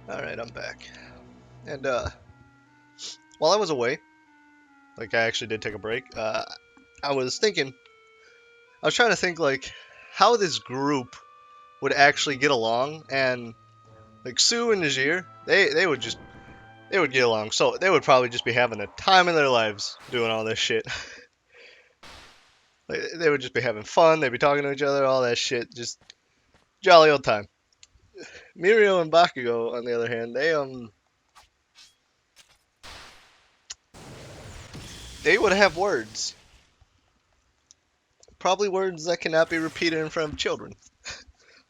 Alright, I'm back. And, while I was away, like, I actually did take a break, I was thinking, I was trying to think, like, how this group would actually get along, and, like, Sue and Najir, they would get along, so they would probably just be having the time of their lives doing all this shit. Like, they would just be having fun, they'd be talking to each other, all that shit, just jolly old time. Mirio and Bakugo, on the other hand, they would have words. Probably words that cannot be repeated in front of children.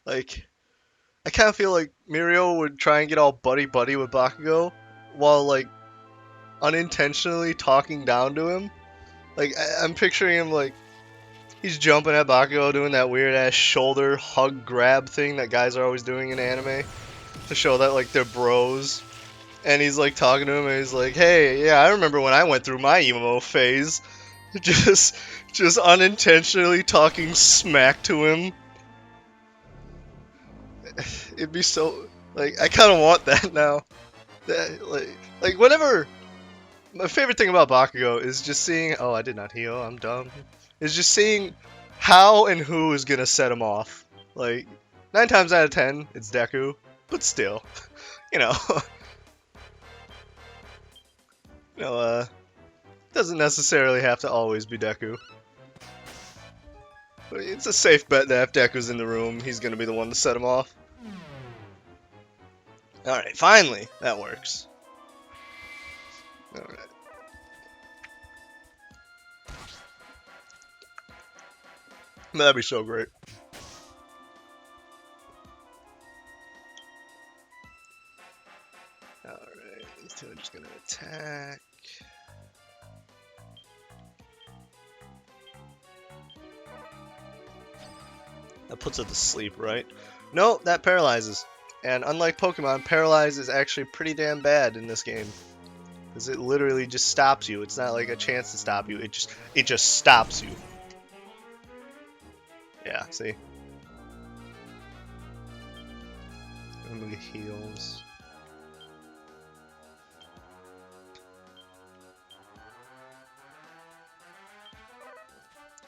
Like, I kind of feel like Mirio would try and get all buddy-buddy with Bakugo, while, like, unintentionally talking down to him. Like, I'm picturing him, like, he's jumping at Bakugo, doing that weird-ass shoulder hug grab thing that guys are always doing in anime, to show that, like, they're bros. And he's, like, talking to him, and he's like, hey, yeah, I remember when I went through my emo phase. Just unintentionally talking smack to him. It'd be so, like, I kind of want that now. Like whenever, my favorite thing about Bakugo is just seeing, oh, I did not heal, I'm dumb. Is just seeing how and who is gonna set him off. Like, 9 times out of 10, it's Deku, but still, you know, doesn't necessarily have to always be Deku. But it's a safe bet that if Deku's in the room, he's gonna be the one to set him off. Alright, finally, that works. Alright. That'd be so great. Alright, these two are just gonna attack. That puts it to sleep, right? No, that paralyzes. And unlike Pokemon, Paralyze is actually pretty damn bad in this game. Because it literally just stops you. It's not like a chance to stop you. It just stops you. Yeah, see? Remove heals.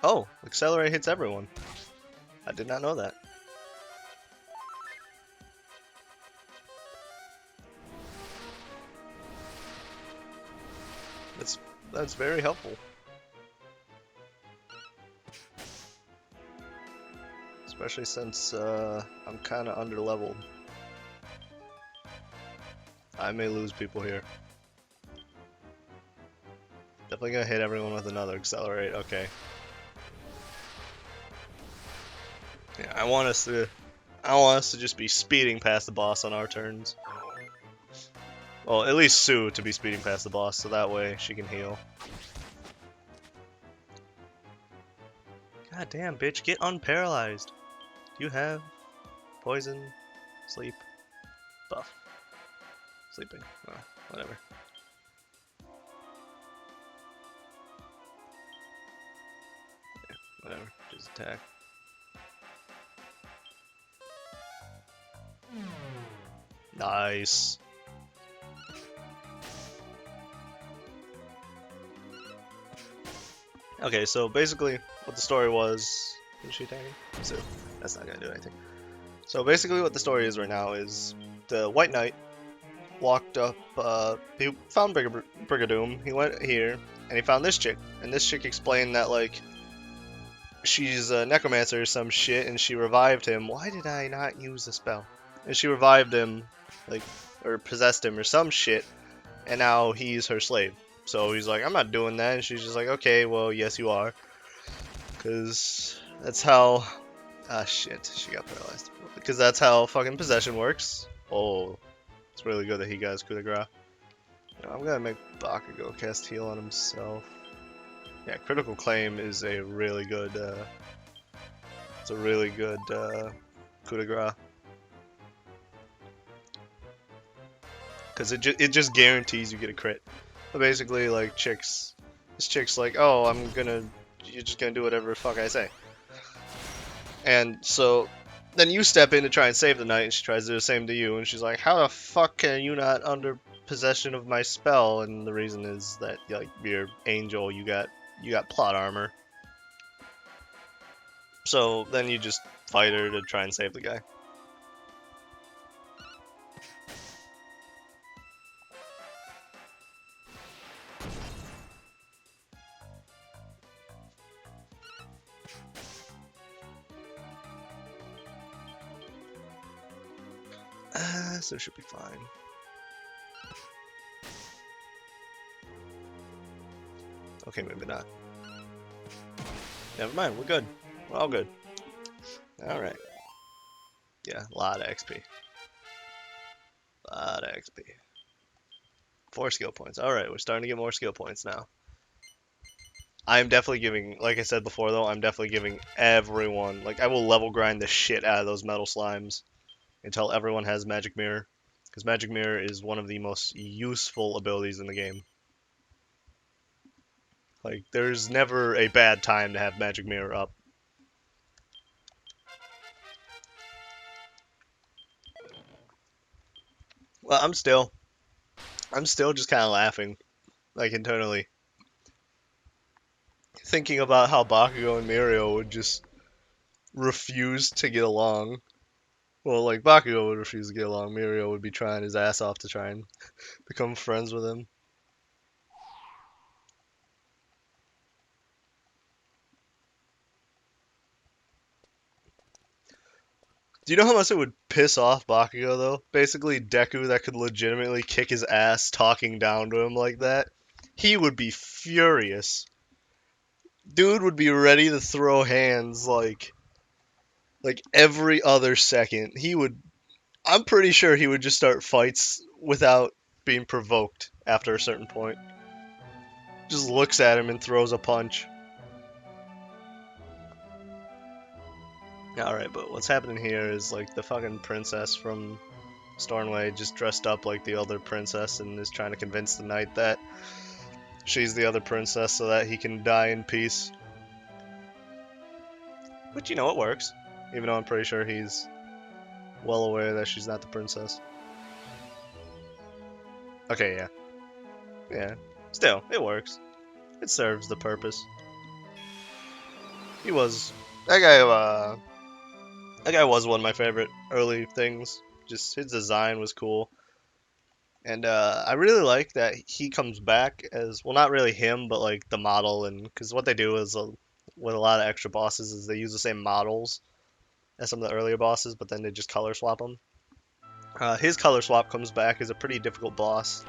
Oh, Accelerate hits everyone. I did not know that. That's very helpful. Especially since I'm kind of under-leveled. I may lose people here. Definitely gonna hit everyone with another Accelerate, okay. Yeah, I want us to just be speeding past the boss on our turns. Well, at least Sue to be speeding past the boss, so that way she can heal. God damn, bitch, get unparalyzed. Do you have poison, sleep, buff? Sleeping, oh, whatever. Yeah, whatever, just attack. Nice. Okay, so basically what the story was... Is she attacking? So, that's not gonna do anything. So basically what the story is right now is the White Knight walked up, he found Brigadoon, he went here, and he found this chick. And this chick explained that, like, she's a necromancer or some shit, and she revived him. Why did I not use the spell? And she revived him, like, or possessed him or some shit, and now he's her slave. So he's like, I'm not doing that, and she's just like, okay, well, yes you are. Because that's how... Ah, shit, she got paralyzed. Because that's how fucking possession works. Oh, it's really good that he got his coup de grace. You know, I'm gonna make Bakugo cast heal on himself. Yeah, critical claim is a really good, it's a really good, coup de grace. Because it just guarantees you get a crit. But basically, like, this chick's like, oh, you're just gonna do whatever the fuck I say. And so, Then you step in to try and save the knight, and she tries to do the same to you, and she's like, "How the fuck can you not under possession of my spell?" And the reason is that like you're angel, you got plot armor. So then you just fight her to try and save the guy. So it should be fine. Okay, maybe not. Never mind, we're good. We're all good. Alright. Yeah, a lot of XP. A lot of XP. 4 skill points. Alright, we're starting to get more skill points now. I'm definitely giving, like I said before though, I'm definitely giving everyone, like I will level grind the shit out of those metal slimes until everyone has Magic Mirror. Because Magic Mirror is one of the most useful abilities in the game. Like, there's never a bad time to have Magic Mirror up. Well, I'm still just kind of laughing, like internally, thinking about how Bakugo and Mirio would just refuse to get along. Well, like Bakugo would refuse to get along, Mirio would be trying his ass off to try and become friends with him. Do you know how much it would piss off Bakugo though? Basically, Deku that could legitimately kick his ass talking down to him like that. He would be furious. Dude would be ready to throw hands like every other second. I'm pretty sure he would just start fights without being provoked after a certain point. Just looks at him and throws a punch. Alright, but what's happening here is like the fucking princess from Stornway just dressed up like the other princess and is trying to convince the knight that she's the other princess so that he can die in peace. But you know, it works. Even though I'm pretty sure he's well aware that she's not the princess. Okay, yeah. Yeah. Still, it works. It serves the purpose. He was... That guy was one of my favorite early things. Just his design was cool. And I really like that he comes back as, well, not really him, but like the model. And because what they do is, with a lot of extra bosses, is they use the same models as some of the earlier bosses, but then they just color swap them. His color swap comes back as a pretty difficult boss.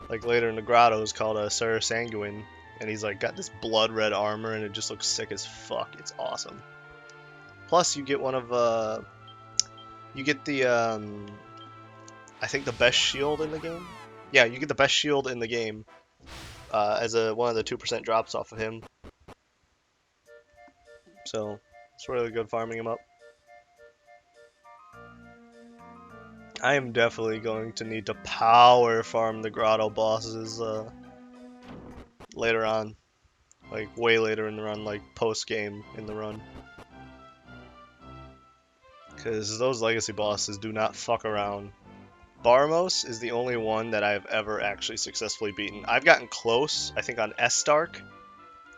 Like later in the grotto is called a Sir Sanguine, and he's like got this blood red armor, and it just looks sick as fuck. It's awesome. Plus, you get one of you get the I think the best shield in the game. Yeah, you get the best shield in the game as one of the 2% drops off of him. So it's really good farming him up. I am definitely going to need to power farm the grotto bosses later on. Like way later in the run, like post game in the run. Because those legacy bosses do not fuck around. Barmos is the only one that I've ever actually successfully beaten. I've gotten close, I think on S-Stark.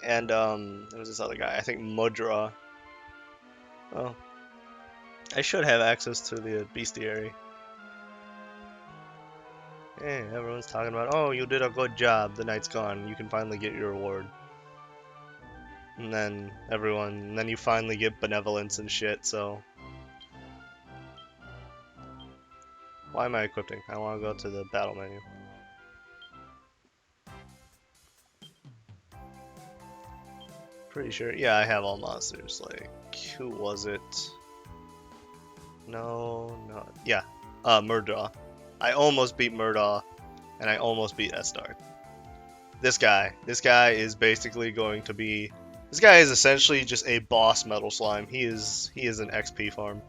And there was this other guy, I think Mudra. Oh. I should have access to the Bestiary. Hey, everyone's talking about, oh, you did a good job, the night's gone, you can finally get your reward. And then you finally get benevolence and shit, so. Why am I equipping? I want to go to the battle menu. Pretty sure, yeah, I have all monsters, like, who was it? No, yeah, Murdaugh. I almost beat Murdaugh, and I almost beat S-Stark. This guy is basically going to be, this guy is essentially just a boss metal slime. He is an XP farm.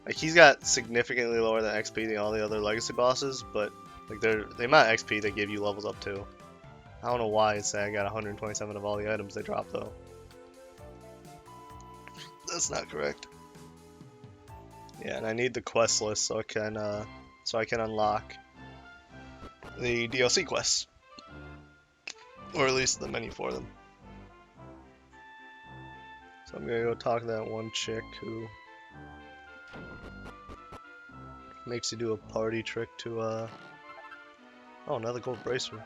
Like, he's got significantly lower than XP than all the other legacy bosses, but like the amount of XP they give you levels up to. I don't know why it's that I got 127 of all the items they drop though. That's not correct. Yeah, and I need the quest list so I can unlock the DLC quests, or at least the menu for them. So I'm gonna go talk to that one chick who makes you do a party trick to oh, another gold bracelet.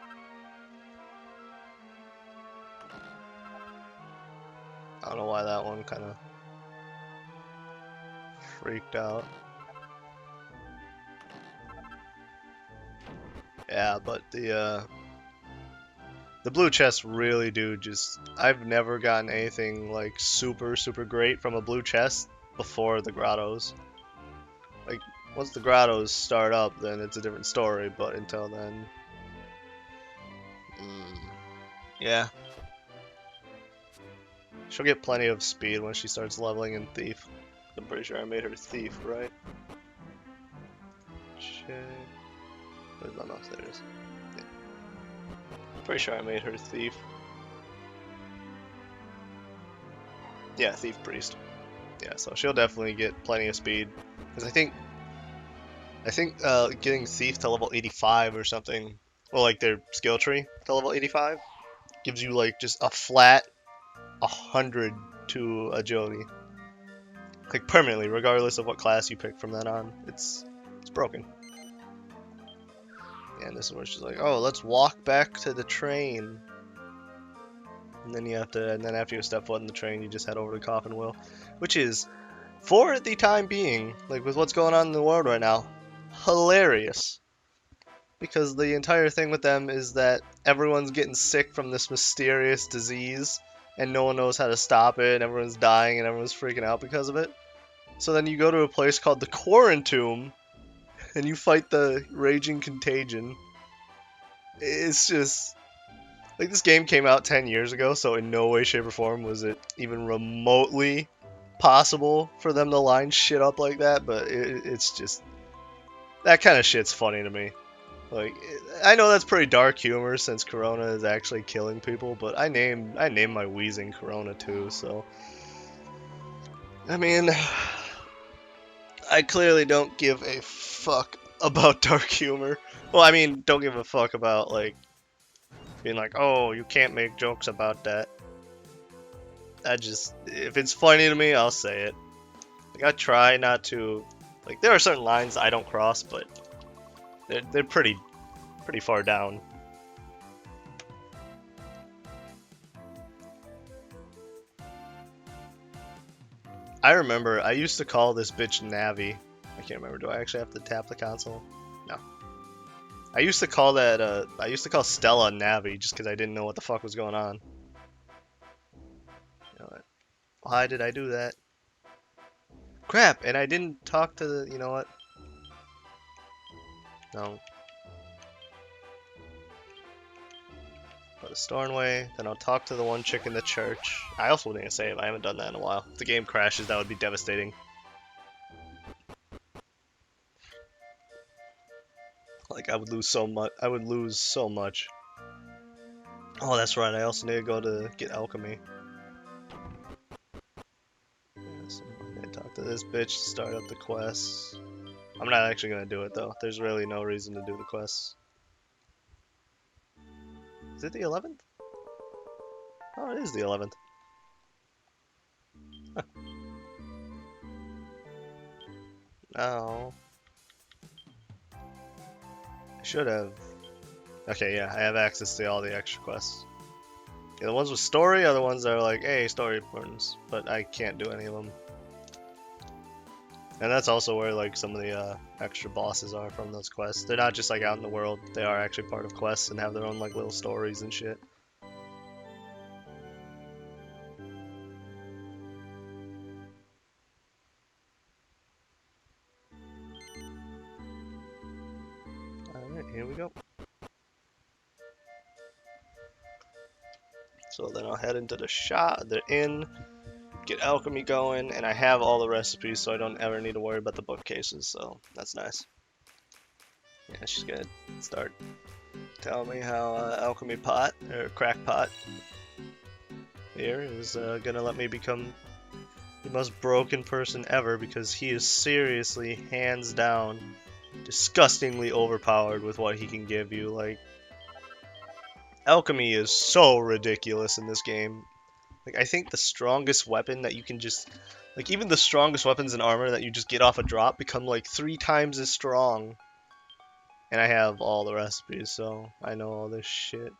I don't know why that one kind of freaked out. Yeah, but the blue chests really do just... I've never gotten anything like super great from a blue chest before the grottos. Like, once the grottos start up, then it's a different story, but until then... yeah. She'll get plenty of speed when she starts leveling in Thief. I'm pretty sure I made her Thief, right? Check. Where's my mouse? There it is. Yeah. Pretty sure I made her Thief. Yeah, Thief Priest. Yeah, so she'll definitely get plenty of speed. Because I think getting Thief to level 85 or something, well, like their skill tree to level 85, gives you like just a flat 100 to agility. Like permanently, regardless of what class you pick from then on. It's broken. And this is where she's like, oh, let's walk back to the train. And then after you step foot in the train, you just head over to Coffin Wheel. Which is, for the time being, like with what's going on in the world right now, hilarious. Because the entire thing with them is that everyone's getting sick from this mysterious disease, and no one knows how to stop it, and everyone's dying, and everyone's freaking out because of it. So then you go to a place called the Quarantomb, and you fight the raging contagion. It's just... like, this game came out 10 years ago, so in no way, shape, or form was it even remotely possible for them to line shit up like that, but it's just... that kind of shit's funny to me. Like, I know that's pretty dark humor since Corona is actually killing people, but I named my wheezing Corona too, so... I mean... I clearly don't give a fuck about dark humor. Well, I mean, don't give a fuck about, like, being like, oh, you can't make jokes about that. If it's funny to me, I'll say it. Like, I try not to, like, there are certain lines I don't cross, but they're pretty far down. I remember, I used to call this bitch Navi. I can't remember, do I actually have to tap the console? No. I used to call Stella Navi just because I didn't know what the fuck was going on. You know what? Why did I do that? Crap, and I didn't talk to the, you know what? No. Go to Stornway, then I'll talk to the one chick in the church. I also need to save, I haven't done that in a while. If the game crashes, that would be devastating. Like, I would lose so much. Oh, that's right, I also need to go to get alchemy. So I'm gonna talk to this bitch to start up the quests. I'm not actually gonna do it though. There's really no reason to do the quests. Is it the 11th? Oh, it is the 11th. Huh. Now... I should have... okay, yeah, I have access to all the extra quests. Yeah, the ones with story are the ones that are like, hey, story importance, but I can't do any of them. And that's also where like some of the extra bosses are from those quests. They're not just like out in the world, they are actually part of quests and have their own like little stories and shit. Alright, here we go. So then I'll head into the shop, the inn, get alchemy going, and I have all the recipes so I don't ever need to worry about the bookcases, so that's nice. Yeah, she's gonna start telling me how alchemy pot, or crack pot, here is gonna let me become the most broken person ever because he is seriously, hands down, disgustingly overpowered with what he can give you. Like, alchemy is so ridiculous in this game. Like, I think the strongest weapon that you can just... Like, even the strongest weapons and armor that you just get off a drop become, like, 3 times as strong. And I have all the recipes, so I know all this shit.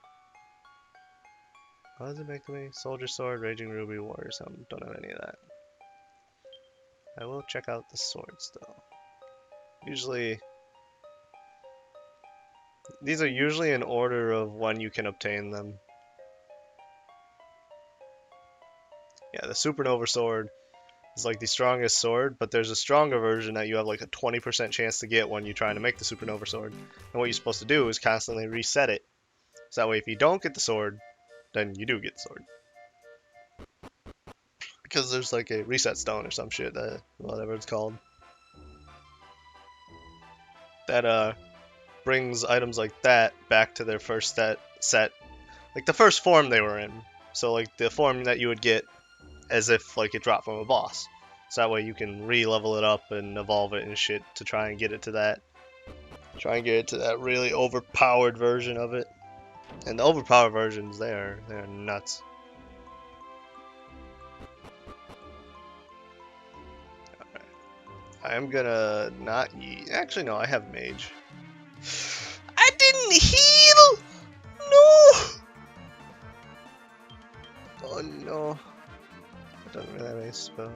What does it make to me? Soldier Sword, Raging Ruby, Warrior Helm. Don't have any of that. I will check out the swords, though. Usually... These are usually in order of when you can obtain them. Yeah, the Supernova Sword is like the strongest sword, but there's a stronger version that you have like a 20% chance to get when you're trying to make the Supernova Sword. And what you're supposed to do is constantly reset it. So that way if you don't get the sword, then you do get the sword. Because there's like a reset stone or some shit, whatever it's called. That brings items like that back to their first set. Like the first form they were in. So like the form that you would get as if like it dropped from a boss. So that way you can re-level it up and evolve it and shit to try and get it to that. Try and get it to that really overpowered version of it. And the overpowered versions, they're nuts. Alright. I am gonna not actually no, I have mage. I didn't heal! No! Oh no. I don't really have any spells.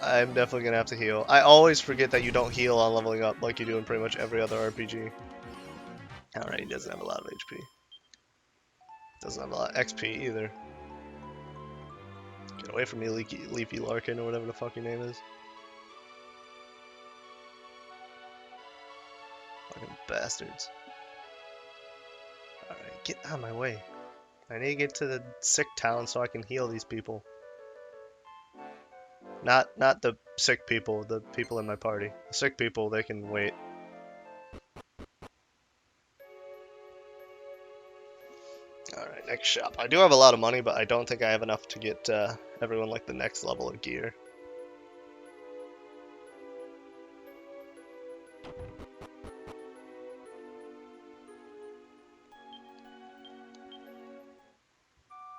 I'm definitely gonna have to heal. I always forget that you don't heal on leveling up like you do in pretty much every other RPG. Alright, he doesn't have a lot of HP. Doesn't have a lot of XP either. Get away from me, Leafy Larkin, or whatever the fuck your name is. Fucking bastards. Alright, get out of my way. I need to get to the sick town so I can heal these people. Not the sick people, the people in my party. The sick people, they can wait. Alright, next shop. I do have a lot of money, but I don't think I have enough to get everyone like the next level of gear.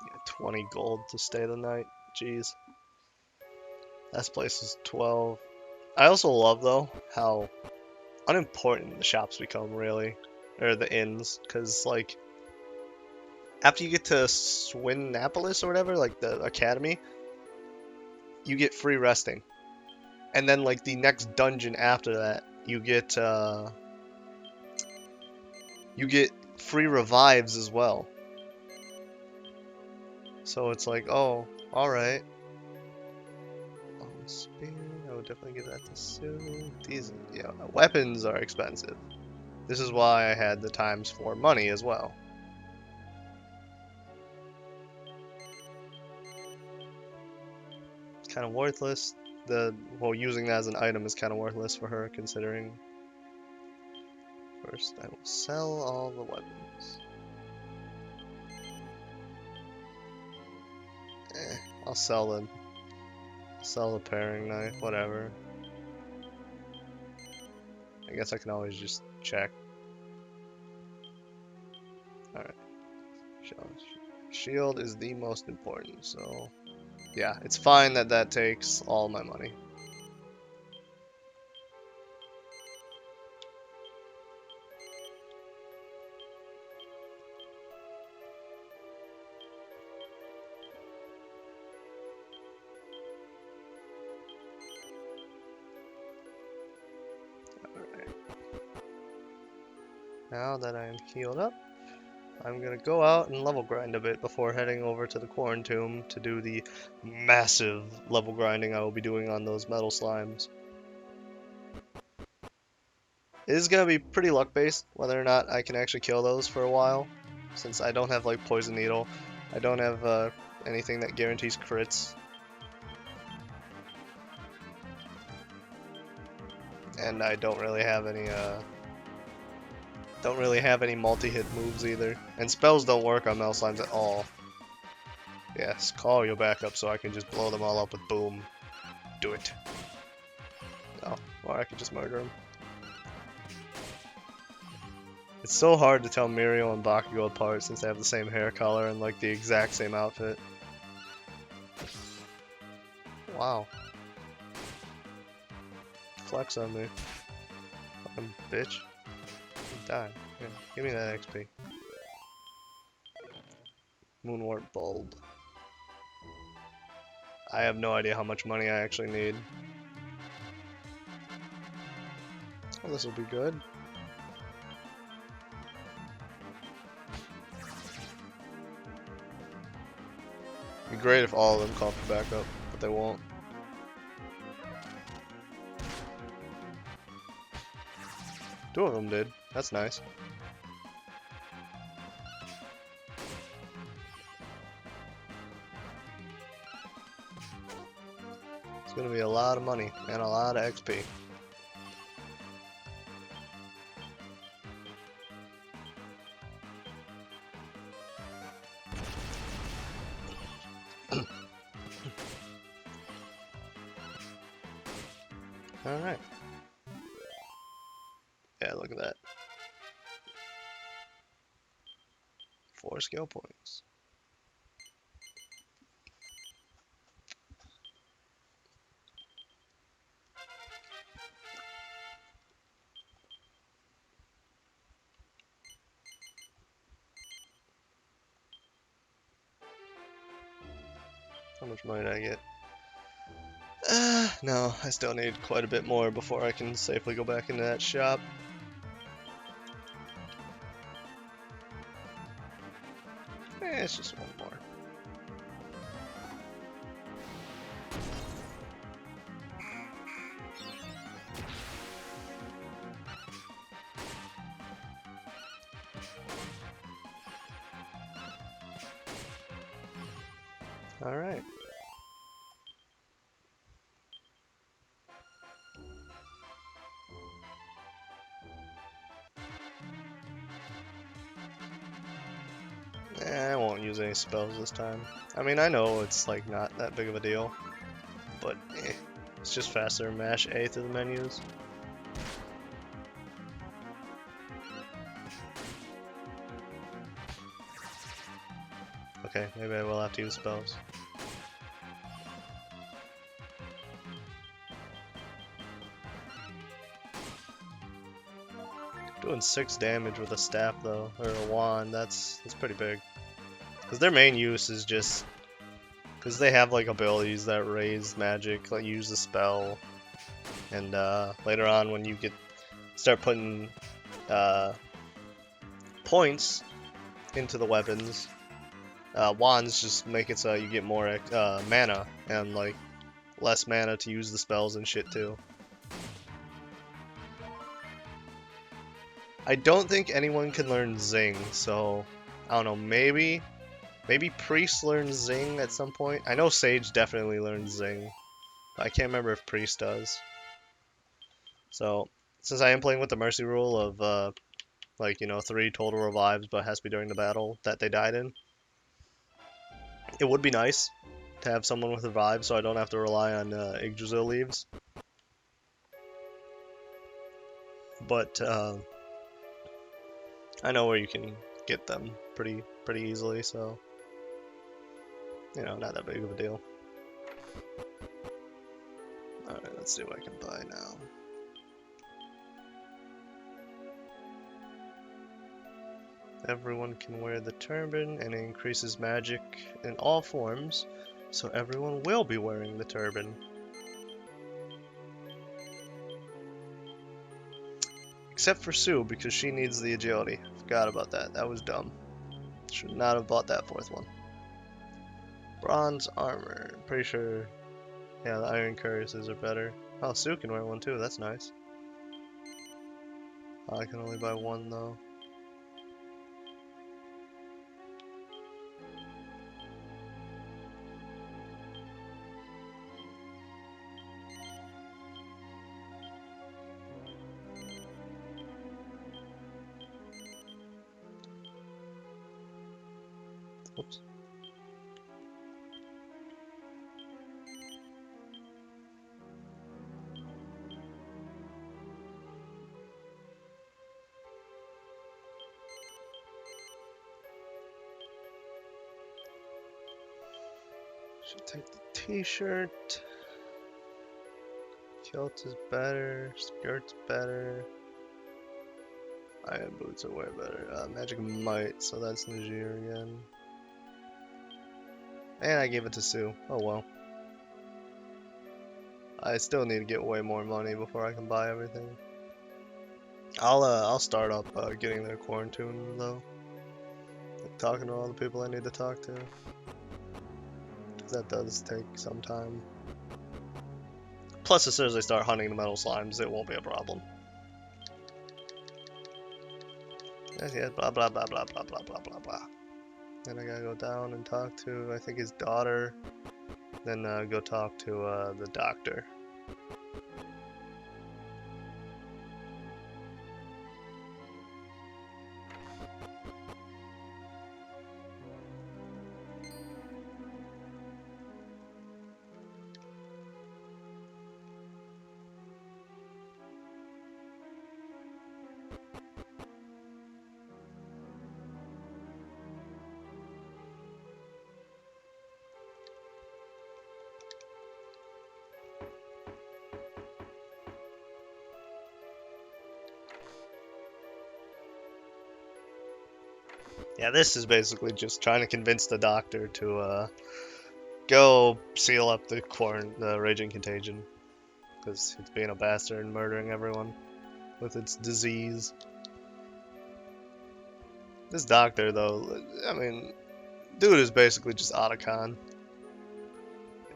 Yeah, 20 gold to stay the night. Jeez. Last place is 12. I also love, though, how unimportant the shops become, really. Or the inns, because, like, after you get to Swinapolis or whatever, like the academy, you get free resting. And then, like, the next dungeon after that, you get free revives as well. So it's like, oh, alright. Oh, spear, I would definitely give that to Sue. These, yeah, weapons are expensive. This is why I had the ×4 money as well. Kind of worthless. Well, using that as an item is kind of worthless for her, considering. First, I will sell all the weapons. I'll sell the paring knife, whatever. I guess I can always just check. Alright. Shield is the most important, so yeah, it's fine that that takes all my money. Now that I'm healed up, I'm gonna go out and level grind a bit before heading over to the Quarantine to do the massive level grinding I will be doing on those metal slimes. It is gonna be pretty luck based whether or not I can actually kill those for a while, since I don't have like Poison Needle, I don't have anything that guarantees crits. And I don't really have any multi-hit moves either. And spells don't work on metal slimes at all. Yes, call your backup so I can just blow them all up with boom. Do it. No, or I could just murder him. It's so hard to tell Muriel and Bakugo apart since they have the same hair color and like the exact same outfit. Wow. Flex on me. Fucking bitch. Die. Yeah, give me that XP. Moonwort bulb. I have no idea how much money I actually need. Oh, this will be good. It'd be great if all of them call for backup, but they won't. Two of them did. That's nice. It's gonna be a lot of money and a lot of XP. Alright. Yeah, look at that. 4 skill points. How much money did I get? No, I still need quite a bit more before I can safely go back into that shop. It's just one more. Alright. I won't use any spells this time. I mean, I know it's like not that big of a deal, but it's just faster to mash A through the menus. Okay, maybe I will have to use spells. Doing 6 damage with a staff though, or a wand, that's pretty big. Because their main use is just because they have like abilities that raise magic, like use the spell, and later on when you start putting points into the weapons, wands just make it so you get more mana and like less mana to use the spells and shit too. I don't think anyone can learn Zing, so I don't know, maybe Priest learns Zing at some point. I know Sage definitely learns Zing, but I can't remember if Priest does. So, since I am playing with the Mercy rule of, like, you know, 3 total revives, but it has to be during the battle that they died in, it would be nice to have someone with revive so I don't have to rely on Yggdrasil leaves. But, I know where you can get them pretty easily, so, you know, not that big of a deal. Alright, let's see what I can buy now. Everyone can wear the turban and it increases magic in all forms, so everyone will be wearing the turban. Except for Sue, because she needs the agility. Forgot about that. That was dumb. Should not have bought that 4th one. Bronze armor. Pretty sure, yeah, the iron cuirasses are better. Oh, Sue can wear one too. That's nice. I can only buy 1 though. Oops. Should take the t-shirt. Kilt is better. Skirt's better. Iron boots are way better. Magic might, so that's Najir again. And I gave it to Sue. Oh well. I still need to get way more money before I can buy everything. I'll start up getting their quarantine though. Like, talking to all the people I need to talk to. 'Cause that does take some time. Plus, as soon as I start hunting the metal slimes, it won't be a problem. Yes, blah blah blah blah blah blah blah blah blah. Then I gotta go down and talk to, I think, his daughter. Then go talk to the doctor. Yeah, this is basically just trying to convince the doctor to go seal up the raging contagion, because it's being a bastard and murdering everyone with its disease. This doctor, though, I mean, dude is basically just Otacon.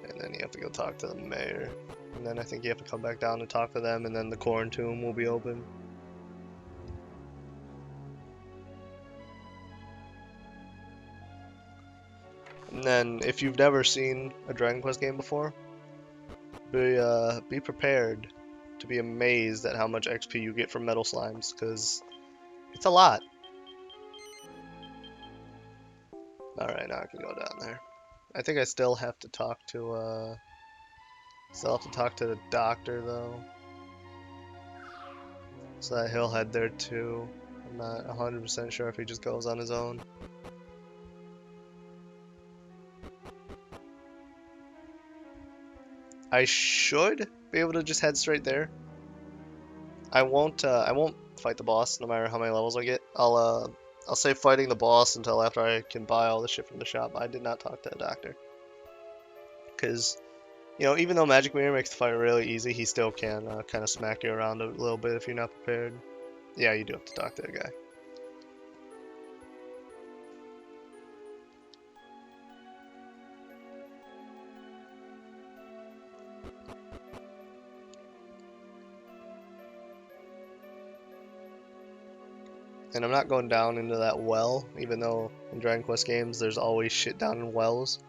And then you have to go talk to the mayor, and then I think you have to come back down and talk to them, and then the quarantine will be open. And then, if you've never seen a Dragon Quest game before, be prepared to be amazed at how much XP you get from metal slimes, because it's a lot. Alright, now I can go down there. I think I still have to talk to the doctor, though. So that he'll head there too. I'm not 100% sure if he just goes on his own. I should be able to just head straight there. I won't fight the boss no matter how many levels I get. I'll save fighting the boss until after I can buy all the shit from the shop. I did not talk to the doctor. Cause, you know, even though Magic Mirror makes the fight really easy, he still can kind of smack you around a little bit if you're not prepared. Yeah, you do have to talk to the guy. And I'm not going down into that well, even though in Dragon Quest games there's always shit down in wells.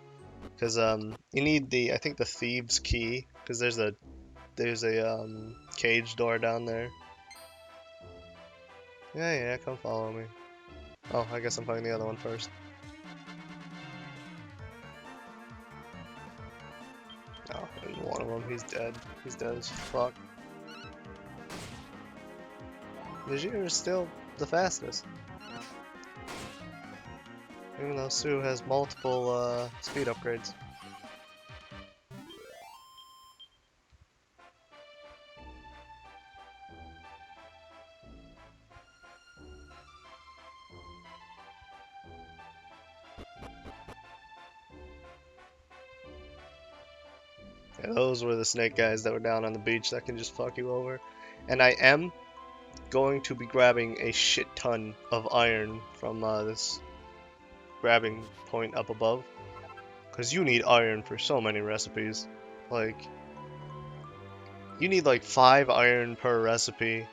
Because you need I think the thieves' key, because there's a cage door down there. Yeah, come follow me. Oh, I guess I'm fighting the other one first. Oh, there's one of them. He's dead. He's dead as fuck. Najir is still the fastest. Even though Sue has multiple speed upgrades. Yeah, those were the snake guys that were down on the beach that can just fuck you over. And I am going to be grabbing a shit ton of iron from this grabbing point up above. Because you need iron for so many recipes. Like, you need like 5 iron per recipe.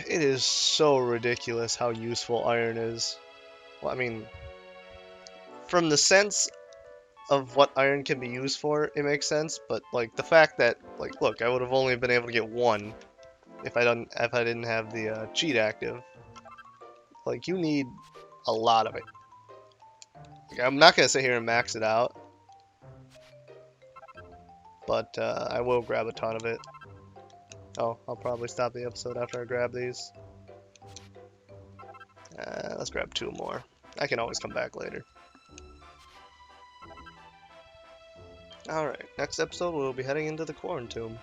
It is so ridiculous how useful iron is. Well, I mean, from the sense of what iron can be used for, it makes sense, but like the fact that, like, look, I would have only been able to get 1 if I didn't have the cheat active. Like, you need a lot of it. Like, I'm not gonna sit here and max it out, but I will grab a ton of it. Oh, I'll probably stop the episode after I grab these. Let's grab 2 more. I can always come back later. Alright, next episode we'll be heading into the Quarantine.